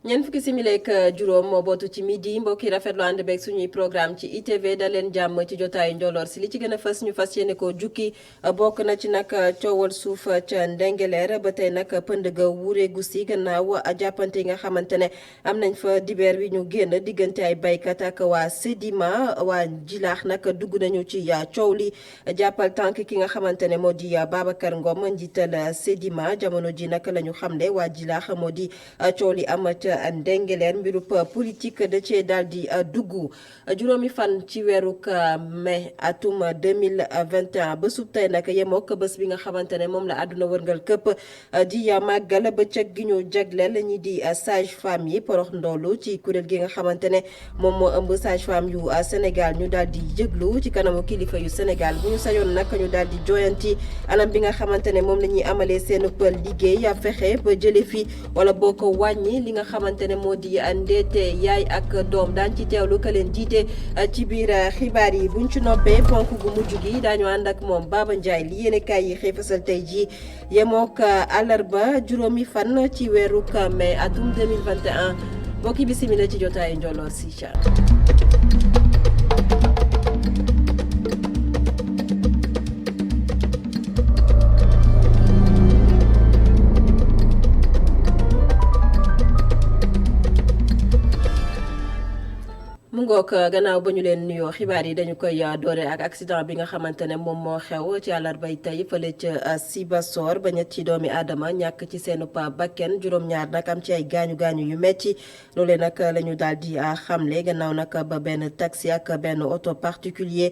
ñeent fukki simili ak juróom moo bootu ci midi mbokk yi rafetlu ànd beeg suñuy programme ci ITV da leen jàmm ci jotaayu njoloor si li ci gën a fës ñu fas yéene ko jukki bokk na ci nag coowal suuf ca Ndengeleer ba tey nag pënd ga wuureegu si gannaaw jàppante yi nga xamante ne am nañ fa dibeer bi ñu génn diggante ay baykat ak waa Sedima waa Jilaax nag dugg nañu ci coow li jàppal tànk ki nga xamante ne moo di Babacar Ngom njiital Sedima jamono ji nag la ñu xamle waa Jilaax moo di coow li am ca Ndengeleer mbirub politique da cee daal di dugg juróomi fan ci weeruk mai atum 2021 bésub tey nag yemook bés bi nga xamante ne moom la àdduna wërngal këpp di màggal bëccëg gi ñu jagleel ñi di sage femme yi porox ndoolu ci kuréel gi nga xamante ne moom moo ëmb sage femme yu Sénégal ñu daal di jëglu ci kanamu kilifa yu Sénégal bu ñu sañoon nag ñu daal di joyanti anam bi nga xamante ne moom la ñuy amalee seen liggéey fexe ba jële fi wala boo ko wàññi li nga xamante ne moo di ndeete yaay ak doom daan ci teewlu ka leen jiite ci biir xibaar yi buñ ci noppee ponk gu mujj gi daañu ànd ak moom Baba Ndiaye li yéene kaay yi xëy fasal tey jii yemook àllarba juróomi fan ci weeruk mai atum 2021 mbokki bisimila ci jotaayu njoloor si mu ngoog gannaaw ba ñu leen nuyoo xibaar yi dañu koy doore ak accident bi nga xamante ne moom moo xew ci àllarbay tey fële ca Sibassor ba ñett ci doomi aadama ñàkk ci seenu pa bakken juróom-ñaar nag am ci ay gaañu-gaañu yu metti loolee nag la ñu daal di xamle gannaaw nag ba benn taxi ak benn auto particulier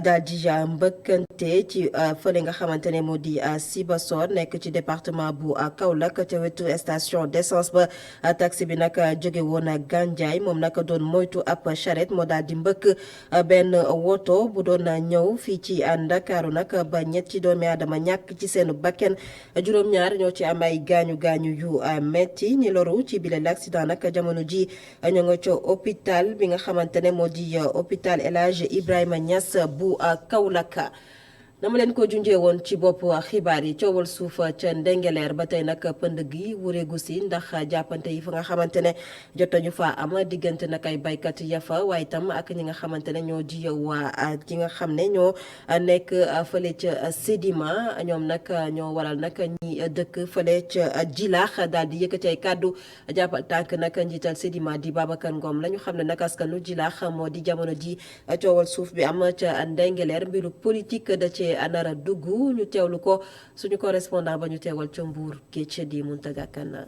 daal di mbëkkante ci fële nga xamante ne moo di Sibassor nekk ci département bu Kaolack ca wetu station d'essence ba taxi bi nag jóge woon Gandiaye moom nag doon moytu ab charrette moo daal di mbëkk benn woto bu doon ñëw fii ci Ndakaaru nag ba ñetti doomi aadama ñàkk ci seen bakken juróom-ñaar ñoo ci am ay gaañu-gaañu yu metti ñi loru ci bile l'accident nag jamono ji ñoo nga ca hôpital bi nga xamante ne moo di hôpital El Hadj Ibrahima Niass bu Kaolack dama leen ko junjee woon ci bopp xibaar yi coowal suuf ca Ndengeleer ba tey nag pënd gi wureegu si ndax jàppante yi fa nga xamante ne jotañu fa am diggante nag ay baykat ya fa waaye itam ak ñi nga xamante ne ñoo di waa ki nga xam ne ñoo nekk fële ca Sedima ñoom nag ñoo waral nag ñi dëkk fële ca Jilaax daal di yëkkati ay kàddu jàppal tànk nag njiital Sedima di Babacar Ngom la ñu xam ne nag askanu Jilaax moo di jamono ji coowal suuf bi am ca Ndengeleer mbiru politique da cee nara dugg ñu teewlu ko suñu correspondant ba ñu teewal ca Mbuur Géej di Muntaga Kana.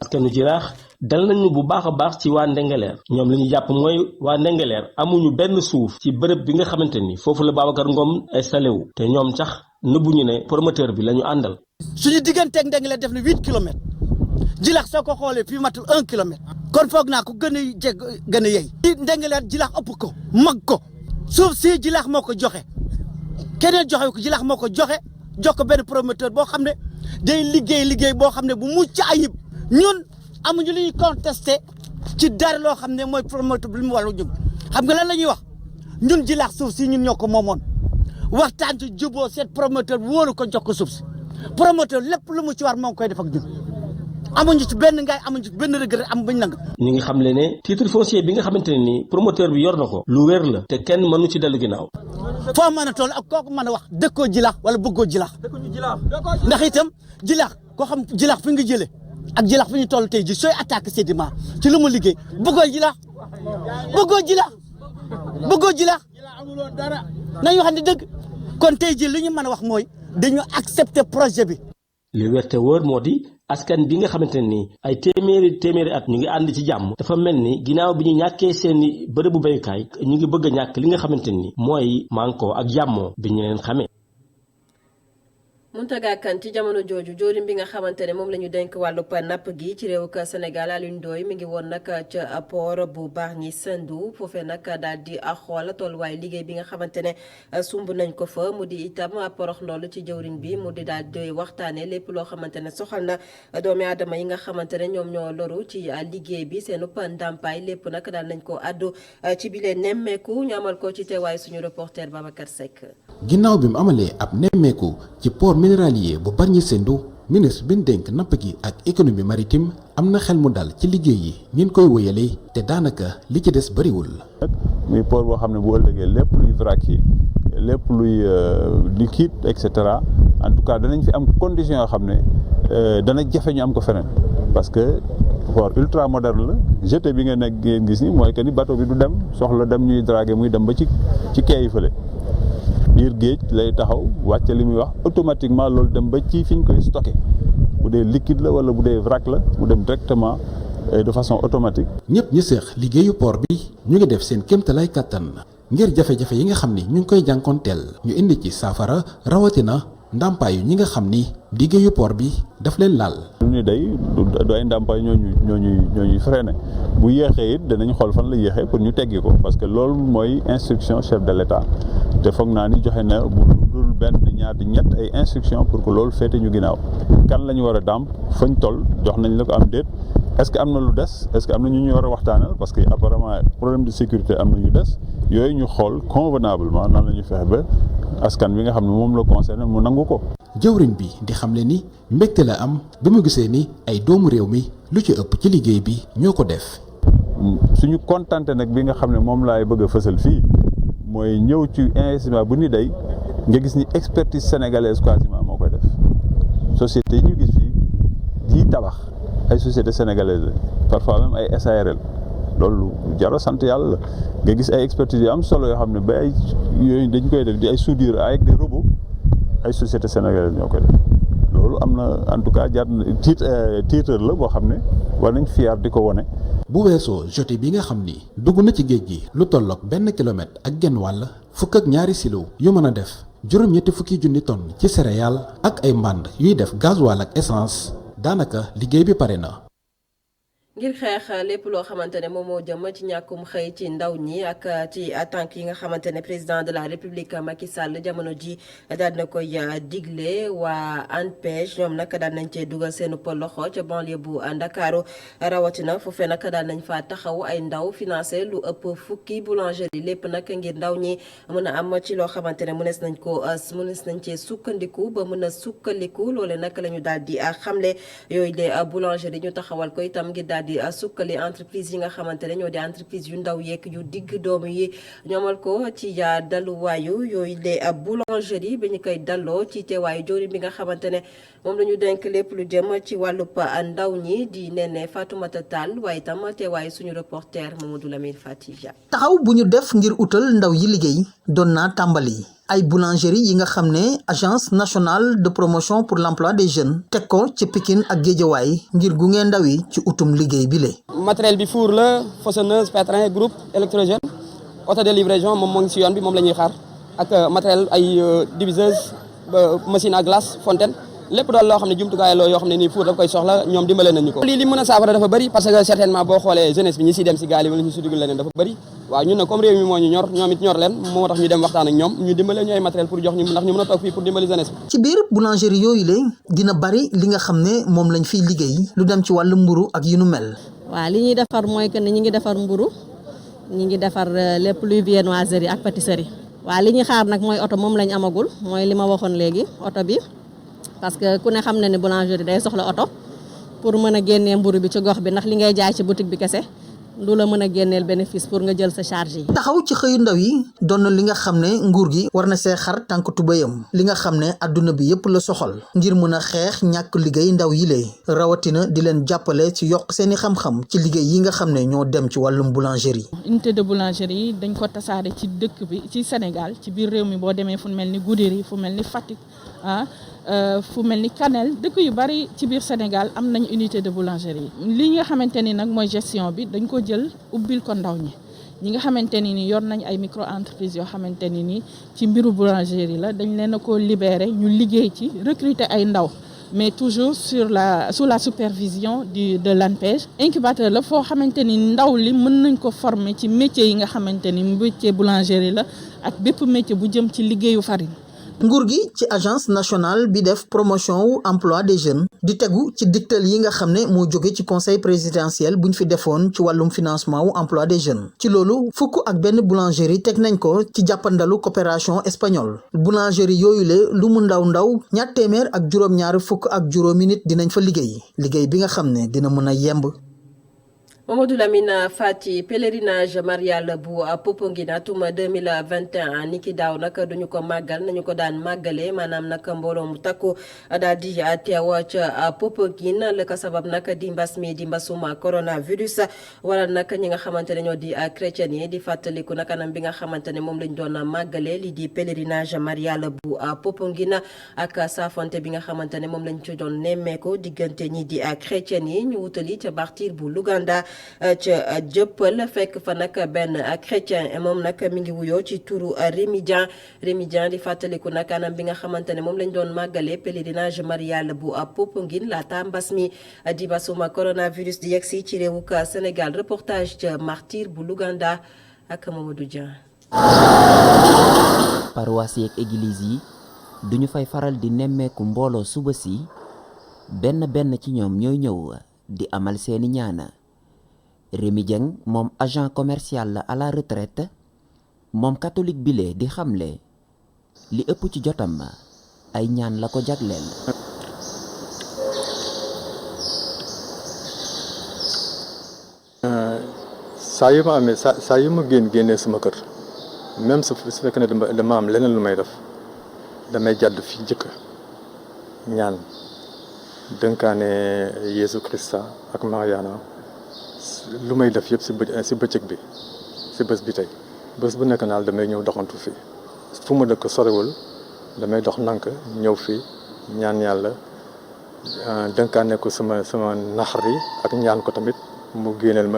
askanu Jilaax dal nañu bu baax a baax ci waa Ndengeleer ñoom li ñu jàpp mooy waa Ndengeleer amuñu benn suuf ci bërëb bi nga xamante ni foofu la Babacar Ngom installé wu te ñoom sax nëbbuñu ne promoteur bi la ñu àndal. suñu digganteeg Ndengeleer def na 8 kilomètres Jilaax soo ko xoolee fii matul 1 kilomètre kon foog naa ko gën a gën a yey. Ndengeleer Jilaax ëpp ko mag ko suuf si Jilaax moo ko joxe. keneen joxe ko Jilaax moo ko joxe jox ko benn promoteur boo xam ne day liggéey boo xam ne bu mucc ayib ñun amuñu li ñuy contesté ci dara loo xam ne mooy promoteur bi li mu war a jóg xam nga lan la ñuy wax ñun Jilaax suuf si ñun ñoo ko moomoon waxtaan ci juboo seet promoteur bu wóoru ko jox ko suuf si promoteur lépp lu mu ci war moo ngi koy def ak ñun amuñu ci benn ngaay amuñu ci benn regret am bañ nang ñu ngi xam le ne titre foncier bi nga xamante ne ni promoteur bi yor na ko lu wér la te kenn mënu ci dellu ginnaaw. foo mën a toll ak kooku mën a wax dëkkoo Jilaax wala bëggoo Jilaax ndax itam Jilaax koo xam Jilaax fi nga jëlee ak Jilaax fi ñu toll tey ji sooy attaqué Sedima ci lu mu liggéey bëggoo Jilaax nañu wax ne dëgg kon tey ji li ñu mën a wax mooy dañu accepter projet bi. li wér te wóor moo di askan bi nga xamante ne nii ay téeméeri at ñu ngi ànd ci jàmm dafa mel ni ginnaaw bi ñu ñàkkee seeni bërëbu béyukaay ñu ngi bëgg a ñàkk li nga xamante ni mooy mànkoo ak jàmmoo bi ñu leen xamee. Mountaga Kane ci jamono jooju joorim bi nga xamante ne moom la ñu dénk wàllub napp gi ci réew Sénégal Alioune Ndoye mi ngi woon nag ca port bu Bargny Sendou foofee nag daal di xool tolluwaay liggéey bi nga xamante ne sumb nañ ko fa mu di itam porox ndoll ci jëwriñ bi mu di daal di waxtaane lépp loo xamante ne soxal na doomi aadama yi nga xamante ne ñoom ñoo loru ci liggéey bi seenu ndàmpaay lépp nag daal nañ ko addu ci bile nemmeeku ñu amal ko ci teewaay suñu reporter Babacar Seck. ginnaaw bi mu amalee ab nemmeeku ci port minéralier bu Bargny Sendou ministre bi ñu dénk napp gi ak économie maritime am na xel mu dal ci liggéey yi ngeen koy wéyalee te daanaka li ci des bëriwul. muy port boo xam ne bu ëllëgee lépp luy vrac yi lépp luy liquide et cetera en tout cas danañ fi am condition yoo xam ne dana jafe ñu am ko feneen parce que port ultra moderne la jeté bi nga nekk ngeen gis ni mooy que ni bateau bi du dem soxla dem ñuy draguer muy dem ba ci quai yi fële. biir géej lay taxaw wàcce li muy wax automatiquement loolu dem ba ci fi ñu koy stocké bu dee liquide la wala bu dee vrac la mu dem directement de façon automatique. ñëpp ñi seex liggéeyu port bi ñu ngi def seen kéemtalaay kàttan ngir jafe-jafe yi nga xam ni ñu ngi koy jànkoonteel ñu indi ci saafara rawatina ndàmpaayu ñi nga xam ni liggéeyu port bi daf leen laal. lu ni day du ay ndàmpaay ñooñuy freiné bu yéexee it danañ xool fan la yéexee pour ñu teggi ko parce que loolu mooy instruction chef de l'État te foog naa ni joxe na bu dul benn ñaar di ñett ay instruction pour que loolu féete ñu ginnaaw kan la ñu war a dàmp fañ toll jox nañ la ko am déet est-ce que am na lu des est-ce que am na ñu war a waxtaanal parce que apparemment problème de sécurité am na ñu des yooyu ñu xool convenablement nan la ñu fexe ba askan bi nga xam ne moom la concerné mu nangu ko. jëwriñ bi di xamle ni mbégte la am bi mu gisee ni ay doomu réew mi lu ci ëpp ci liggéey bi ñoo ko def. suñu kontante nag bi nga xam ne moom laay bëgg a fësal fii mooy ñëw ci investissement bu ni day nga gis ni expertise sénégalaise quasiment moo koy def société yi ñu gis fii di tabax ay société sénégalaise parfois même ay SARL loolu jaro sant yàlla la nga gis ay expertise yu am solo yoo xam ne ba ay yooyu dañ koy def di ay soudure avec des robots ay société sénégalaise ñoo koy def loolu am na en tout cas jar na titre la boo xam ne war nañ fier di ko wone. bu weesoo jeté bi nga xam ni dugg na ci géej gi lu tolloog 1 kilomètre ak genn wàll fukk ak ñaari silo yu mën a def juróom-ñetti fukki junni tonnes ci céréales ak ay mbànd yuy def gasoil ak essence daanaka liggéey bi pare na. ngir xeex lépp loo xamante ne moom moo jëm ci ñàkkum xëy ci ndaw ñi ak ci tànk yi nga xamante ne président de la république Macky Sall jamono ji daal na koy digle waa ANPEJ ñoom nag daal nañ cee dugal seen loxo ca banlieue bu Ndakaaru rawatina foofee nag daal nañ fa taxaw ay ndaw financé lu ëpp fukki boulangerie lépp nag ngir ndaw ñi mën a am ci loo xamante ne mënees nañ cee sukkandiku ba mën a sukkaliku loole nag la ñu daal di xamle yooyu de boulangerie ñu taxawal ko itam ngir daal di sukkali entreprise yi nga xamante ne ñoo di entreprise yu ndaw yeeg yu digg doomu yi ñoomal ko ci daluwaayu yooyu de boulangerie bi ñu koy dalloo ci teewaayu jori bi nga xamante ne moom la ñu denk lépp lu jëm ci wàllub ndaw ñi di Néné Fatoumata Tall waaye itam teewaayu suñu reporter Mamadou Lamine Fatija. taxaw bu ñu def ngir utal ndaw yi liggéey doon naa tàmbali ay boulangerie yi nga xam ne agence nationale de promotion pour l'emploi des jeunes teg ko ci Pikine ak Guédiawaye ngir gunge ndaw yi ci utum liggéey bi le matériel bi four la façonneuse pétrin groupe électrogène auto de livraison moom moo ngi ci yoon bi moom la ñuy xaar ak matériel ay diviseuse machine à glace fontaine lépp daal loo xam ne jumtukaay loo yoo xam ne nii four daf koy soxla ñoom dimbale nañu ko lii li mën a saafara dafa bëri parce que certainement boo xoolee jeunesse bi ñi si dem si gaal yi wala ñu si dugg leneen dafa bëri waaw ñun nag comme réew mi moo ñu ñor ñoom it ñor leen moo tax ñu dem waxtaan ak ñoom ñu dimbale ñu ay matériel pour jox ñu ndax ñu mën a toog fii pour dimbali jeunesse bi ci biir boulangerie yooyu la dina bari li nga xam ne moom lañ fiy liggéey lu dem ci wàllu mburu ak yu nu mel waaw li ñuy defar mooy que ni ñi ngi defar mburu ñi ngi defar lépp luy viennoiserie ak pâtisserie waaw li ñuy xaar nag mooy oto moom lañ amagul mooy li ma waxoon léegi oto bi parce que ku ne xam na ne boulangerie day soxla oto pour mën a génnee mburu bi ci gox bi ndax li ngay jaay ci boutique bi kese du la mën a génneel bénéfice pour nga jël sa charge yi. taxaw ci xëyu ndaw yi doon na li nga xam ne nguur gi war na see xar tànk tubéyam li nga xam ne adduna bi yépp la soxal ngir mën a xeex ñàkk liggéey ndaw yi lee rawatina di leen jàppale ci yokk seeni xam-xam ci liggéey yi nga xam ne ñoo dem ci wàllum boulangerie. unité de boulangerie yi dañ ko tasaare ci dëkk bi ci Sénégal ci biir réew mi boo demee fu mel ni Goudiri fu mel ni Fatick fu mel ni Kanel dëkk yu bari ci biir Sénégal am nañ unité de boulangerie li nga xamante ni nag mooy gestion bi dañ ko jël ubbil ko ndaw ñi ñi nga xamante ni yor nañ ay micro entreprise yoo xamante ni ci mbiru boulangerie la dañ leen a ko libérer ñu liggéey ci recruter ay ndaw mais toujours sous la supervision de l'ANPEJ. Incubateur la foo xamante ni ndaw li mën nañ ko former ci métier yi nga xamante ni métier boulangerie la ak bépp métier bu jëm ci liggéeyu farine. nguur gi ci agence nationale bi def promotion wu emploi des jeunes di tegu ci digtal yi nga xam ne moo jóge ci conseil présidentiel buñ fi defoon ci wàllum financement wu emploi des jeunes ci loolu fukk ak benn boulangerie teg nañ ko ci jàppandalu coopération espagnole boulangerie yooyu le lu mu ndaw ñaar téeméer ak juróom-ñaar fukk ak juróomi nit dinañ fa liggéey bi nga xam ne dina mën a yemb. Mamadou Lamine Fati pèlerinage marial bu Popenguine atum 2021 niki daaw nag duñu ko màggal nañu ko daan màggalee maanaam nag mbooloo mu takku daal di teew ca Popenguine la ko sabab nag di mbas mi di mbasuma coronavirus wala nag ñi nga xamante ne ñoo di chrétien yi di fàttaliku nag anam bi nga xamante ne moom lañ doon màggalee li di pèlerinage marial bu Popenguine ak saafonte bi nga xamante ne moom lañ ci doon nemmeeku diggante ñi di chrétien yi ñu wutali ca Bartir bu Luganda ca jëppal fekk fa nag benn chrétien moom nag mi ngi wuyoo ci turu Rémi Dian di fàttaliku nag anam bi nga xamante ne moom lañ doon màggale pèlerinage marial bu Popenguine laata mbas mi di basuma coronavirus di yegsi ci réewuk Sénégal reportage ca Martyr bu Luganda ak Mamadou Dian. paroisse yeeg église yi duñu fay faral di nemmeeku mbooloo suba si benn ci ñoom ñooy ñëw di amal seeni ñaana. Rémi Dieng moom agent commercial la à la retraite moom catholique bile di xamle li ëpp ci jotam ay ñaan la ko jagleel. saa yu ma amee saa yu ma génnee sama kër même su fekkee ne dama am leneen lu may def damay jàdd fi njëkk ñaan dënkaane Yeesu Krista ak Mariana lu may def yëpp si bëccëg bi si bés bi tey bés bu nekk naal damay ñëw doxantu fii fu ma dëkk sorewul damay dox nank ñëw fii ñaan yàlla dënkaane ko sama naxar yi ak ñaan ko tamit mu génneel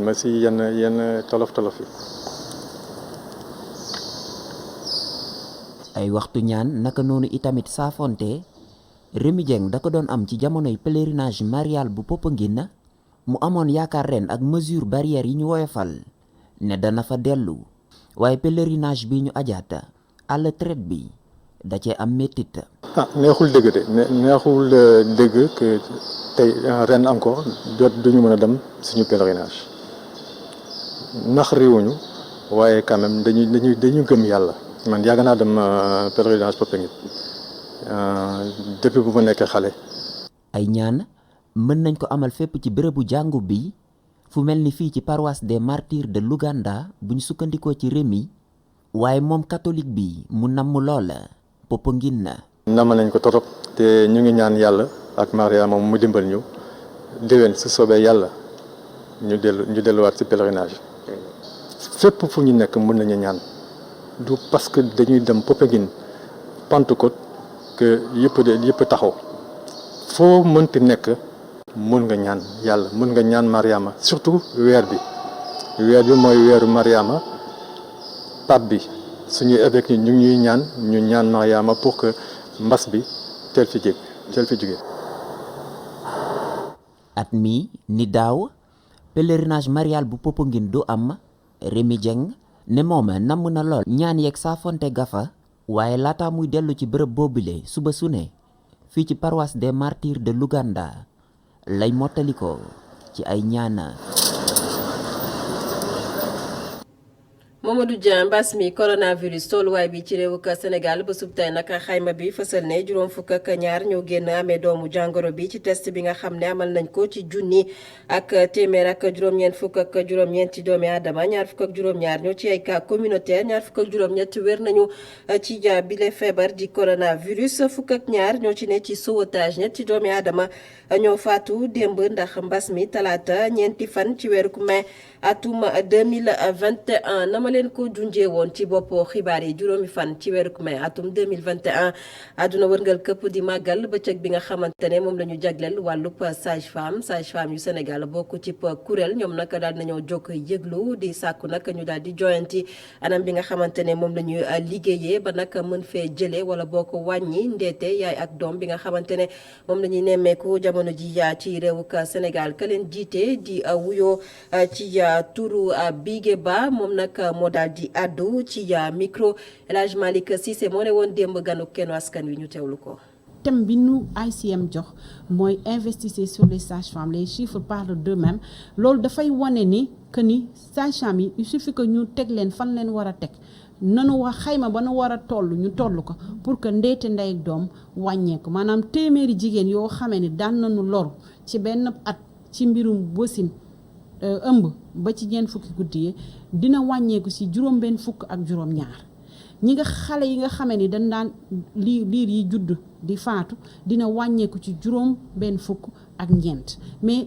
ma si yenn tolof yi. ay waxtu ñaan naka noonu itamit saafonte Rémi Dieng da ko doon am ci jamonoy pèlerinage marial bu Popenguine mu amoon yaakaar ren ak mesure barrière yi ñu woyofal ne dana fa dellu waaye pèlerinage bi ñu ajaata àll traite bi da cee am méttit. neexul dëgg de neexul dëgg que tey ren encore duñu mën a dem suñu pèlerinage nax réewuñu waaye quand même dañu gëm yàlla. man yàgg naa dem pèlerinage Popenguine depuis bu ma nekkee xale. ay ñaan mën nañ ko amal fépp ci bërëbu jàngu bi fu mel ni fii ci paroisse des martyrs de Luganda bu ñu sukkandikoo ci Rémi waaye moom catholique bi mu namm loola Popenguine. namm nañ ko torop te ñu ngi ñaan yàlla ak Maria moom mu dimbal ñu déwén su soobee yàlla ñu delluwaat ci pèlerinage fépp fu ñu nekk mën nañu ñaan. du parce que dañuy dem Popenguine Pentecôte que yëpp taxaw foo mënti nekk mën nga ñaan yàlla mën nga ñaan Mariama surtout weer bi mooy weeru Mariama pape bi suñuy évêque yi ñu ngi ñuy ñaan Mariama pour que mbas bi teel fi jóge at mi ni daaw pèlerinage marial bu Popenguine du am Rémi Dieng ne moom namm na lool ñaan yeeg saafonte gafa waaye laata muy dellu ci bërëb boobule suba su ne fii ci paroisse des martyrs de Luganda lay mottaliko ci ay ñaana. Mamadou Dieng mbas mi coronavirus tolluwaay bi ci réewuk Sénégal ba sub tey nag xayma bi fësal ne juróom fukk ak ñaar ñoo génn amee doomu jàngoro bi ci test bi nga xam ne amal nañ ko ci junni ak téeméer ak juróom-ñeent fukk ak juróom-ñeent ci doomi aadama ñaar fukk ak juróom-ñaar ñoo ci ay cas communautaire ñaar fukk ak juróom-ñett wér nañu ci bile feebar di coronavirus fukk ak ñaar ñoo ci ne ci sauvetage ñett ci doomi aadama ñoo faatu démb ndax mbas mi talaata ñeenti fan ci weeru mai atum 2021 na ma leen leen ko junjee woon ci boppu xibaar yi juróomi fan ci weeru mai atum 2021 àdduna wërngal këpp di màggal bëccëg bi nga xamante ne moom la ñu jagleel wàllub sage-femme yu Sénégal bokk ci kuréel ñoom nag daal nañoo jóg yëglu di sàkku nag ñu daal di joyanti anam bi nga xamante ne moom la ñuy liggéeyee ba nag mën fee jëlee wala boo ko wàññi ndeete yaay ak doom bi nga xamante ne moom la ñuy nemmeeku jamono ji ci réewuk Sénégal ka leen jiite di wuyoo ci turu Bigué Ba moom nag moo daal di addu ci micro El Hadj Malick Cissé moo ne woon démb ganu kenn askan wi ñu teewlu ko. thème bi nu ICM jox mooy investissez sur les sages-femmes les chiffres parlent d'eux-mêmes loolu dafay wane ni que ni sages-femmes yi il suffit que ñu teg leen fan leen war a teg nanu wax xayma ba nu war a toll ñu toll ko pour que ndeete ndey ak doom wàññeeku maanaam téeméeri jigéen yoo xamee ni daan nañu loru ci benn at ci mbirum wasin ëmb ba ci ñeent fukki guddi yi dina wàññeeku si juróom-benn fukk ak juróom-ñaar ñi nga xale yi nga xamee ni dañ daan liir yi judd di faatu dina wàññeeku ci juróom-benn fukk ak ñeent mais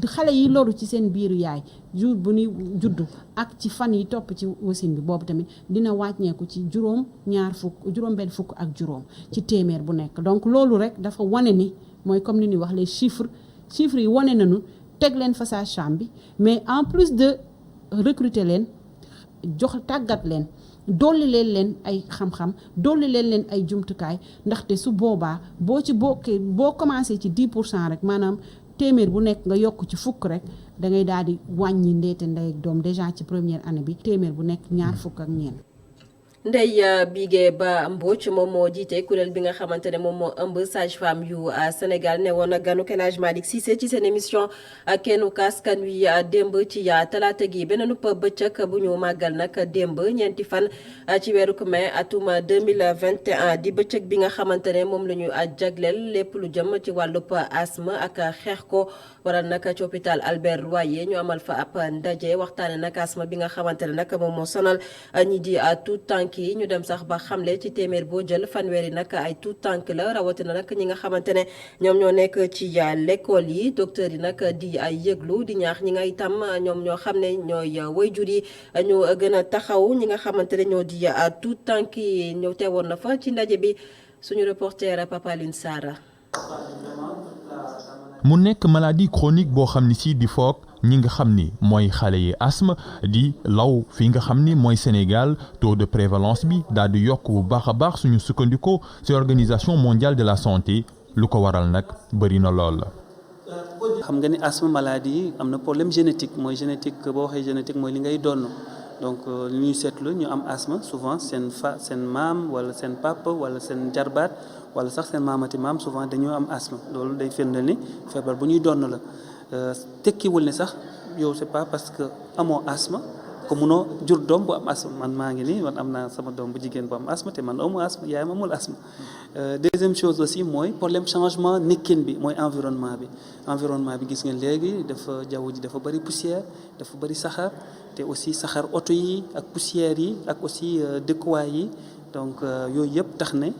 xale yi loru ci seen biiru yaay jour bu ñuy judd ak ci fan yi topp ci wasin bi boobu tamit dina wàññeeku ci juróom-benn fukk ak juróom ci téeméer bu nekk donc loolu rek dafa wane ni mooy comme ni ñuy wax les chiffres yi wane nañu teg leen fa sage-femme bi mais en plus de recruter leen jox tàggat leen dolli leen ay xam-xam dolli leen ay jumtukaay ndaxte su boobaa boo commencé ci 10% rek maanaam téeméer bu nekk nga yokk ci fukk rek da ngay daal di wàññi ndeete ndey ak doom déjà ci première année bi téeméer bu nekk ñaar fukk ak ñeent. Ndeye Bigué Ba Mbodj moom moo jiite kuréel bi nga xamante ne moom moo ëmb sage-femme yu Sénégal ne woon ganu El Hadj Malick Cissé ci seen émission kennu askan wi démb ci talaata gi beneen bëccëg bu ñu màggal nag démb ñeenti fan ci weeru mai atum 2021 di bëccëg bi nga xamante ne moom la ñu jagleel lépp lu jëm ci wàllub asthme ak xeex ko waral nag ci hôpital Albert Royer ñu amal fa ab ndaje waxtaane nag asthme bi nga xamante ne nag moom moo sonal ñi di tout tànk yi ñu dem sax ba xamle ci téeméer boo jël fanweeri nag ay tout tànk la rawatina nag ñi nga xamante ne ñoom ñoo nekk ci l'école yi docteur yi nag di ay yëglu di ñaax ñi nga itam ñoom ñoo xam ne ñooy waajur yi ñu gën a taxaw ñi nga xamante ne ñoo di tout tànk yi ñëw teewoon na fa ci ndaje bi suñu reporter Papa Lune Sara. mu nekk maladie chronique boo xam ni si di foog ñi nga xam ni mooy xale yi asthme di law fi nga xam ni mooy Sénégal taux de prévalence bi daal di yokk bu baax a baax suñu sukkandikoo ci organisation mondiale de la santé lu ko waral nag bëri na lool. xam nga ni asthme maladie yi am na problème génétique mooy génétique boo waxee génétique mooy li ngay donn donc li ñuy seetlu ñu am asthme souvent seen maam wala seen papa wala seen jarbaat wala sax seen maamati maam souvent dañoo am asthme loolu day firndeel ni feebar bu ñuy donn la tekkiwul ne sax yow c'est pas parce que amoo asthme que munoo jur doom bu am asthme man maa ngi nii man am naa sama doom bu jigéen bu am asthme te man amu asthme yaayam amul asthme. Deuxième chose aussi mooy problème changement nekkin bi mooy environnement bi gis ngeen léegi jaww ji dafa bari poussière dafa bari saxaar te aussi saxaar oto yi ak poussière yi ak aussi dëkkuwaay yi donc yooyu yëpp tax ne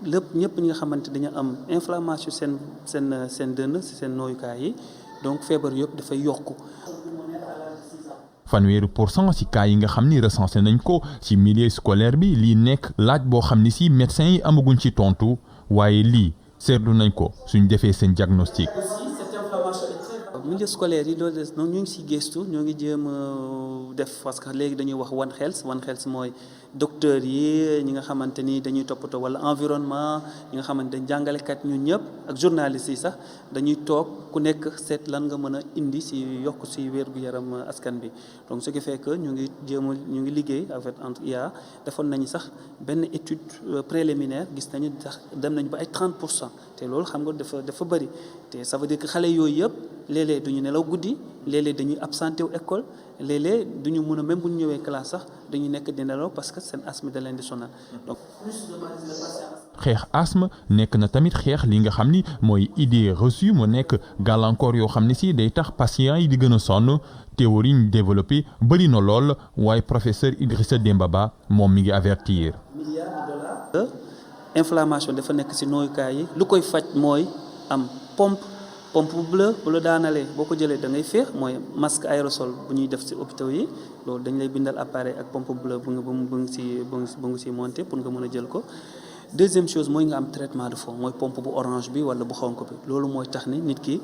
lépp ñëpp ñi nga xamante dañu am inflammation seen dënn seen nooyukaay yi donc feebar yëpp dafay yokku. fanweeri % ci cas yi nga xam ni recensé nañ ko ci milieu scolaire bi lii nekk laaj boo xam ni ci médecins yi amaguñ ci tontu waaye lii seetlu nañ ko suñ defee seen diagnostic. milieu scolaire yi loolu des noonu ñu ngi ci gëstu ñoo ngi jéem a def parce que léegi dañuy wax One Health mooy docteur yi ñi nga xamante ni dañuy toppatoo wala environnement ñi nga xamante ne jàngalekat ñun ñëpp ak journalistes yi sax dañuy toog ku nekk seet lan nga mën a indi ci yokk ci wér-gu-yaram askan bi donc ce qui fait que ñu ngi liggéey avec entre IA defoon nañu sax benn étude préliminaire gis nañu sax dem nañu ba ay 30% te loolu xam nga dafa bëri te ça veut dire que xale yooyu yëpp léeg-léeg duñu nelaw guddi léeg-léeg dañuy absenté wu école léeg-léeg duñu mën a même bu ñu ñëwee classe sax dañuy nekk di nelaw parce que seen asthme da leen di sonal donc. xeex asthme nekk na tamit xeex li nga xam ni mooy idée reçue mu nekk gàllankoor yoo xam ne si day tax patients yi di gën a sonn théorie ñu développé bëri na lool waaye professeur Idrissa Demba Ba moom mi ngi avertir. inflammation dafa nekk ci nooyukaay yi lu koy faj mooy am pompe pompe bleue bu la daanalee boo ko jëlee da ngay féex mooy masque aérosol bu ñuy def ci hôpitaux yi loolu dañ lay bindal appareil ak pompe bleue bu nga ci monter pour nga mën a jël ko. Deuxième chose mooy nga am traitement de fond mooy pompe bu orange bi wala bu xonk bi loolu mooy tax ni nit ki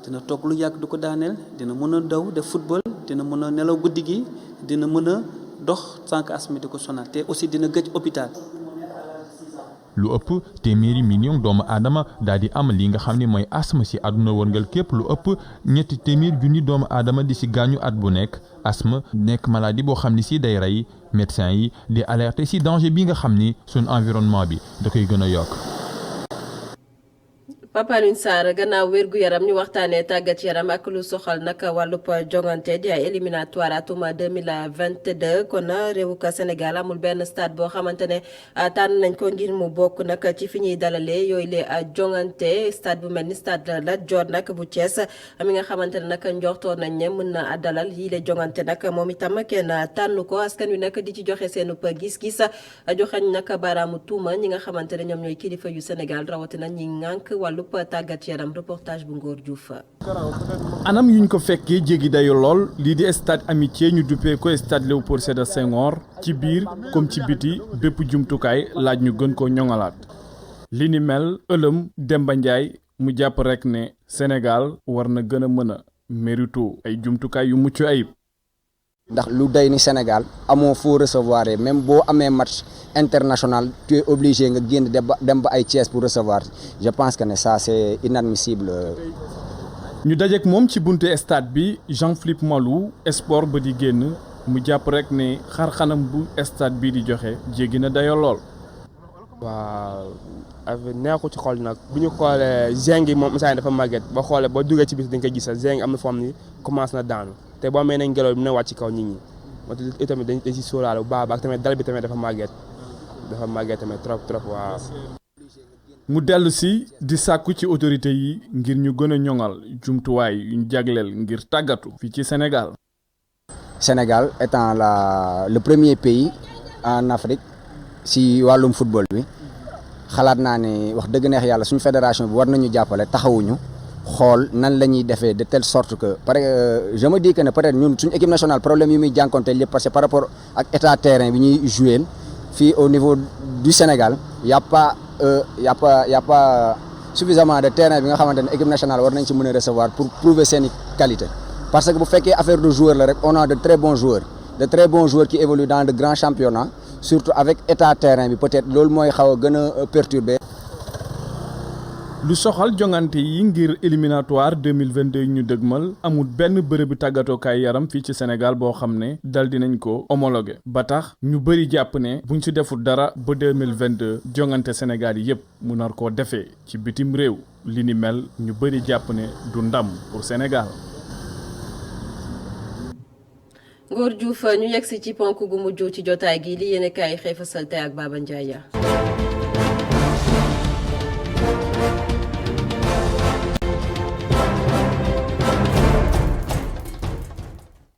dina toog lu yàgg du ko daaneel dina mën a daw def football dina mën a nelaw guddi gi dina mën a dox sans que asthme di ko sonal te aussi dina gëj hôpital. lu ëpp téeméeri million doomu aadama daal di am li nga xam ne mooy asthme ci àdduna wërngal képp lu ëpp ñetti téeméer junni doomu aadama di ci gaañu at bu nekk asthme nekk maladie boo xam ne ci day rey médecin yi di alerter ci danger bi nga xam ni suñ environnement bi da koy gën a yokk. Papa Alioune Sarr gannaaw wérgu yaram ñu waxtaanee tàggat yaram ak lu soxal nag wàllub jongante di ay éliminatoire atum 2022 kon réewu ka Sénégal amul benn stade boo xamante ne tànn nañ ko ngir mu bokk nag ci fi ñuy dalalee yooyu le jongante stade bu mel ni stade Lat Dior nag bu Thiès mi nga xamante ne nag njortoon nañ ne mën na dalal yii le jongante nag moom itam kenn tànn ko askan wi nag di ci joxe seen gis-gis joxañ nag baaraamu tuuma ñi nga xamante ne ñoom ñooy kilifa yu Sénégal rawatina ñi ŋànk wàllu tàggat yaram reportage bu Ngor Diouf. anam yuñ ko fekkee jéggi dayu lool lii di stade amitié ñu duppee ko stade Léopold Sédar Senghor ci biir comme ci biti bépp jumtukaay laaj ñu gën ko ñoŋalaat li ni mel ëlëm Demba Ndiaye mu jàpp rek ne Sénégal war na gën a mën a mérito ay jumtukaay yu mucc ayib. ndax lu day ni Sénégal amoo foo recevoir même boo amee match international tu es obligé nga génn dem ba ay Thiès pour recevoir je pense que ne ça c'est inadmissible. ñu dajeek moom ci buntu stade bi Jean-Philippe Malou sport ba di génn mu jàpp rek ne xar-xanam bu stade bi di joxe jéggi na dayoo lool. waaw neexu ci xool nag bu ñu xoolee zinc yi moom instant dafa màgget ba xoolee ba duggee ci bis dañ koy gis sax zinc am na foo xam ni commencé na daanu te boo amee nañ ngelaw bi mën a wàcc ci kaw nit ñi moo tax itamit dañ ci sóoraale bu baax a baax tamit dal bi tamit dafa màgget tamit trop waaw. mu dellu si di sàkku ci autorité yi ngir ñu gën a ñoŋal jumtuwaay yuñ jagleel ngir tàggatu fii ci Sénégal. Sénégal étant le premier pays en Afrique si wàllum football bi xalaat naa ne wax dëgg neex yàlla suñu fédération bi war nañu jàppale taxawuñu xool nan la ñuy defee de telle sorte que je me dis que ne peut-être ñun suñu équipe nationale problème yi muy jànkonteel yëpp parce que par rapport ak état terrain bi ñuy jouer fii au niveau du Sénégal y a pas suffisamment de terrain bi nga xamante ne équipe nationale war nañ ci mën a recevoir pour prouver seeni qualité parce que bu fekkee affaire de joueur la rek on a de très bons joueurs qui évoluent dans de grands championnats surtout avec état terrain bi peut-être loolu mooy xaw a gën a perturber. lu soxal jongante yi ngir éliminatoire 2022 ñu dëgmal amul benn bërëbu tàggatookaay yaram fii ci Sénégal boo xam ne dal dinañ ko homologué ba tax ñu bëri jàpp ne buñ ci deful dara ba 2022 jongante Sénégal yi yépp mu nar koo defee ci bitim réew li ni mel ñu bëri jàpp ne du ndam pour Sénégal. Ngor Diouf ñu yegsi ci ponk gu mujj ci jotaay gi li yéene kaay xëy fasal tey ak Baba Ndiaye.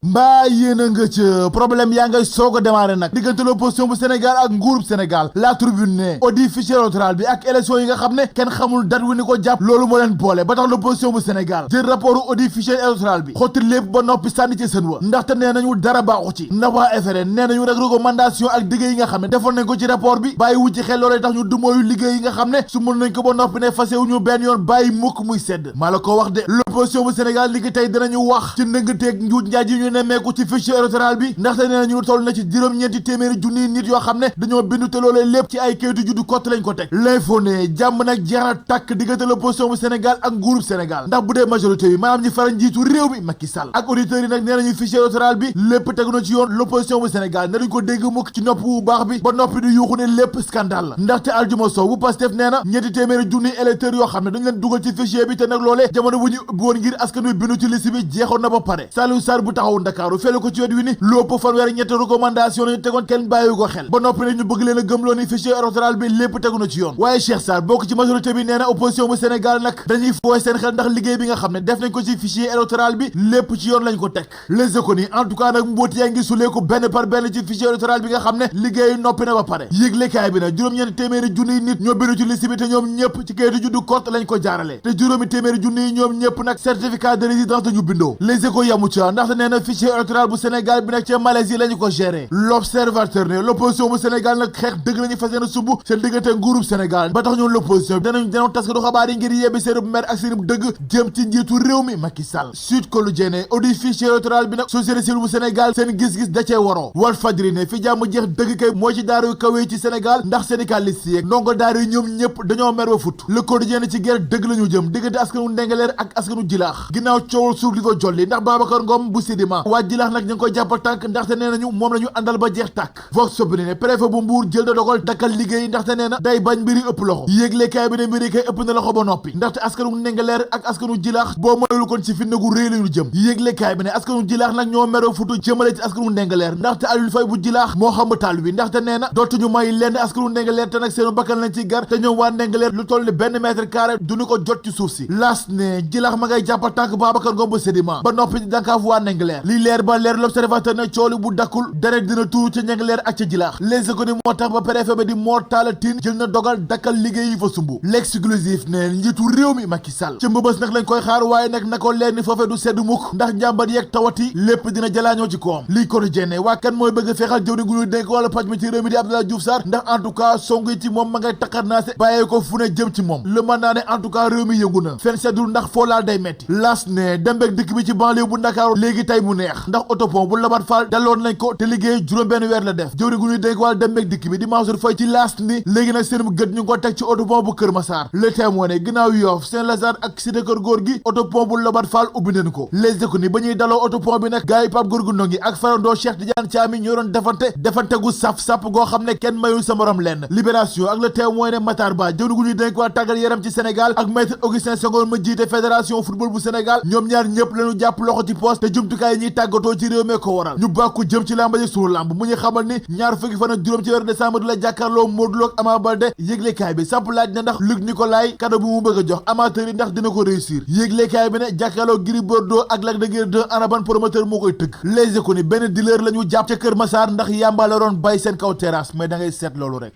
mbaa yéen a nga ca problème yaa ngay soog a démarré nag diggante l'opposition bu Sénégal ak nguurub Sénégal la tribune ne audit fichier électoral bi ak élection yi nga xam ne kenn xamul date wi ni ko jàpp loolu moo leen boole ba tax l'opposition bu Sénégal jël rapport audit fichier électoral bi xotti lépp ba noppi sànni ci seen wa ndaxte nee nañu dara baaxu ci ndax waa FRN nee nañu rek recommandation ak liggéey yi nga xam ne defoon nañ ko ci rapport bi bàyyi wu ci xel loolee tax ñu dumooyu liggéey yi nga xam ne su mën nañ ko ba noppi ne fasewuñu benn yoon bàyyi mukk muy sedd maa la ko wax de l'opposition bu Sénégal li ki tey dinañu wax ci ndëngteeg njuuj njaaj yi ñu nemmeeku ci fichier électoral bi ndaxte nee nañu toll na ci juróom-ñeenti téeméeri junni nit yoo xam ne dañoo bindu te loolee lépp ci ay kayitu juddu kott lañ ko teg l'info ne jàmm nag jeex na tàkk diggante l'opposition bu Sénégal ak nguurub Sénégal ndax bu dee majorité bi maanaam ñi faral njiitu réew mi Macky Sall ak auditeurs yi nag nee nañu fichier électoral bi lépp tegu na ci yoon l'opposition bu Sénégal ne duñ ko dégg mukk ci nopp bu baax bi ba noppi di yuuxu ne lépp scandale la ndaxte Aljuma Sow bu Pastef nee na ñeenti téeméeri junni électeurs yoo xam ne dañ leen dugal ci fichier bi te nag loolee jamono bu ñu ubbi woon ngir askan wi bindu ci liste bi jeexoon na ba pare Saliou Sarr bu taxaw Ndakaaru fele ko ci wet wi ni lépp fanweer ak ñetti recommandation lañu tegoon kenn bàyyi ko xel ba noppi ne ñu bëgg leen a gëmloo ni fichier électoral bi lépp tegu na ci yoon waaye Cheikh Sarr bokk ci majorité bi nee na opposition bu Sénégal nag dañuy fooy seen xel ndax liggéey bi nga xam ne def nañ ko ci fichier électoral bi lépp ci yoon lañ ko teg les économies en tout cas nag mbóoti yaa ngi sulee ko benn par benn ci fichier électoral bi nga xam ne liggéey noppi na ba pare yëglekaay bi nag juróom-ñeenti téeméeri junniy nit ñoo bindu ci liste bi te ñoom ñëpp ci kayitu juddu kott lañ ko jaarale te juróomi téeméeri junni yi ñoom ñëpp nag certificat de résidence dañu bindoo les échos yamu ca ndaxte nee na fichier électoral bu Sénégal bi nag ca Malaisie lañu ko géré l'observateur ne l'opposition bu Sénégal nag xeex dëgg lañu fas yéene sumb seen diggante nguurub Sénégal ba tax ñoom l'opposition bi danañ taskatu xabaar yi ngir yebbi seenub mer ak seenub dëgg jëm ci njiitu réew mi Macky Sall Sud Quotidien audit fichier électoral bi nag société civile bu Sénégal seen gis-gis da cee waroo Walf Fadjri ne fi jàmm jeex dëgg kay mooy ci daara yu kawe yi ci Sénégal ndax syndicaliste yi ndongo daara yi ñoom ñëpp dañoo mer ba fut Le Quotidien ci guerre dëgg lañu jëm diggante askanu Ndengeleer ak askanu Jilaax ginnaaw coowal suuf li ko jolli ndax Babacar Ngom bu Sidima waa Jilaax nag ñu ngi koy jàppal tànk ndaxte nee nañu moom la ñu àndal ba jeex tàkk Vox Populi ne préfet bu Mbuur jël da dogal dakkal liggéey ndaxte nee na day bañ mbiri ëpp loxo yéeglekaay bi ne mbiri kay ëpp na loxo ba noppi ndaxte askanu Ndengeleer ak askanu Jilaax boo moyul kon ci fitna gu réy lañu jëm yéeglekaay bi ne askanu Jilaax nag ñoo meroo futu jëmale ci askanu Ndengeleer ndaxte Aliou Faye bu Jilaax moo xam taal wi ndaxte nee na dootuñu may lenn askanu Ndengeleer te nag seenu bakkan lañ ci gar te ñoom waa Ndengeleer lu toll ni benn mètre carré duñu ko jot ci suuf si las ne Jilaax ma ngay jàppal tànk Babacar Ngom bu Sédima ba noppi di dankaaf waa Ndengeleer li leer ba leer l'observateur ne cooli bu dakkul deret dina tuuru ca Ndengeleer ak ca Jilaax les économies moo tax ba préfet ba di Mor Talla Tine jël na dogal dakkal liggéey yi fa sumbu l'exclusif ne njiitu réew mi Macky Sall ca mbëbës nag lañ koy xaar waaye nag na ko leer ni foofee du sedd mukk ndax njàmbat yeeg tawati lépp dina jalaañoo ci koom lii Quotidien ne waa kan mooy bëgg feexal jëwriñ gu ñu dénk wala paj mi ci réew mi di Abdoulaye Diouf Sarr ndax en tout cas song yi ci moom ma ngay taqarnaase bàyyee ko fu ne jëm ci moom le mandat ne en tout cas réew mi yëngu na fen seddul ndax foo laal day metti las ne dembeek dikk bi ci banlieue bu Ndakaaru léegi tey mu neex ndax autopont bu Labat Fall daloon nañ ko te liggéey juróom benn weer la def jëwriñ gu ñu dénk wala dembeek dikk bi di Mansour Faye ci las ni léegi nag seen gët ñu ngi ko teg ci autopont bu Kër Massar le Témoin ne ginnaaw Yoff Saint-Lazare ak Cité Kër Góor gi autopont bu Labat Fall ubbi nañ ko les Échos ba ñuy daloo autopont bi nag gars yi Pape Gorgui Ndongue ak farandoo Cheikh Tidiane Thiami ñoo doon defante gu sap goo xam ne kenn mayul sa morom lenn Libération ak le Témoin ne Matar Ba jëwriñ gu ñu dénk waa tàggat yaram ci Sénégal ak maître Augustin Senghor ma jiite fédération football bu Sénégal ñoom ñaar ñëpp lañu jàpp loxo ci poste te jumtukaay yi ñuy tàggatoo ci réew mi ko waral ñu bàkku jëm ci làmba ji sunu làmb mu ñu xamal ni ñaar fukki fan ak juróom ci weeru décembre di la jàkkaarloo Modou Lo ak Ama Baldé yëglekaay bi samp laaj na ndax Luc Nicolaï cadeau bu mu bëgg a jox amateur yi ndax dina ko réussir yëglekaay bi ne jàkkaarloo Gris Bordeaux ak Lac de Guiers 2 ana ban promoteur moo koy tëgg Les Échos ni benn dealer la ñu jàpp ca Kër Massar ndax yàmba la doon bay seen kaw terrasse mais da ngay seet loolu rek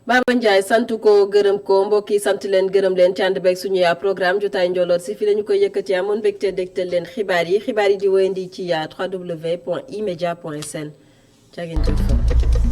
Baba Ndiaye sant ko gërëm ko mbokk yi sant leen gërëm leen ci ànd beeg suñu programme jotaay njoloor si fi lañu koy yëkkati amoon mbégte dégtal leen xibaar yi di wéyandi ci www.emedia.sn jaa ngeen jëf